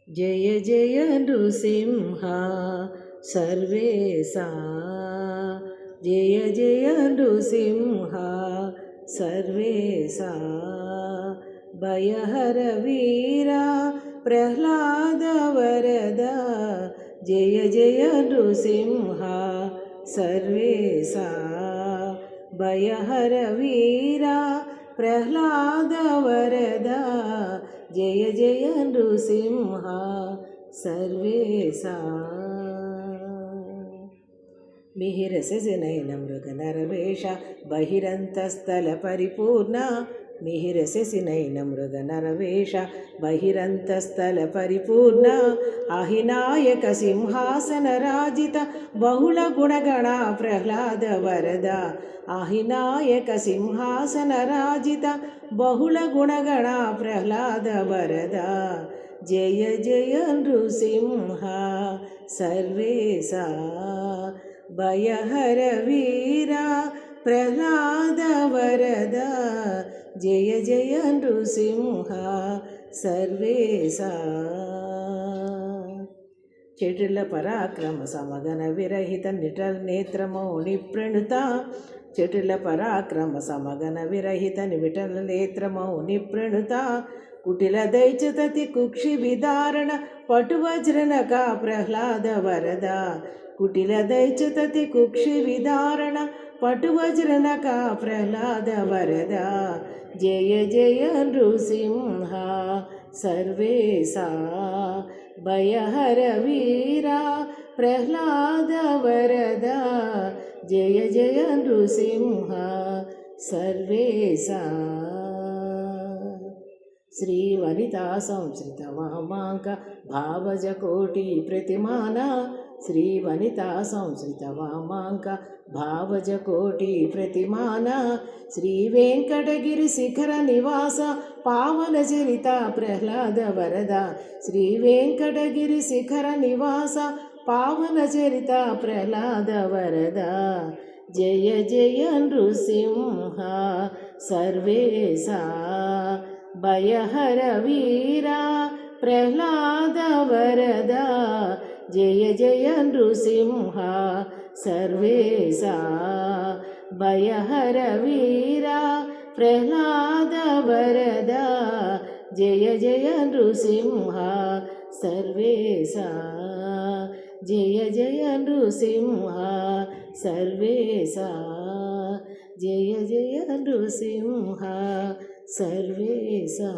జయ జయ నృసింహ సర్వేశా, జయ జయ నృసింహ సర్వేశా, భయహర వీరా ప్రహ్లాద వరద, జయ జయ నృసింహ సర్వేశా, భయహర వీరా ప్రహ్లాద వరద, జయ జయ నృసింహ సర్వేశా. మిహిరసెనైన మృగనరవేష బహిరంతస్థల పరిపూర్ణ, మిహిరసెనైన మృగనరవేష బహిరంతస్థల పరిపూర్ణ, అహినాయక సింహాసన రాజిత బహుళ గుణగణ ప్రహ్లాద వరద, అహినాయక సింహాసన రాజిత బహుళ గుణగణ ప్రహ్లాద వరద, జయ జయ నృసింహ సర్వేశా, భయహర వీరా ప్రహ్లాద వరద, జయ జయ నృసింహ సర్వేశా. చటుల పరాక్రమ సమగన విరహిత నిటల్ నేత్రమౌని ప్రణుత, చటుల పరాక్రమ సమగన విరహిత విఠల నేత్రమౌని ప్రణుత, కుటిల దైచతతి కుక్షి విదారణ పటువజ్రనక ప్రహ్లాద వరద, కుటిల దైచతతి కుక్షి విదారణ పటువజ్రనక ప్రహ్లాద వరద, జయ జయ నృసింహ సర్వేశా, భయహర వీరా ప్రహ్లాద వరద, జయ జయ నృసింహ సర్వేశా. శ్రీవనితా సంశ్రిత వామాంక భావజ కోటి ప్రతిమాన, శ్రీవనితా సంశ్రిత వామాంక భావజ కోటి ప్రతిమాన, శ్రీ వెంకటగిరి శిఖర నివాస పావన చరిత ప్రహ్లాద వరద, శ్రీ వెంకటగిరి శిఖర నివాస పావన చరిత ప్రహ్లాద వరద, జయ జయ నృసింహ సర్వేశా, భయహర వీరా ప్రహ్లాద వరద, జయ జయ నృసింహ సర్వేశా, భయహర వీరా ప్రహ్లాద వరద, జయ జయ నృసింహ సర్వేశా, జయ జయ నృసింహ సర్వేశా, జయ జయ నృసింహ సర్వేశా.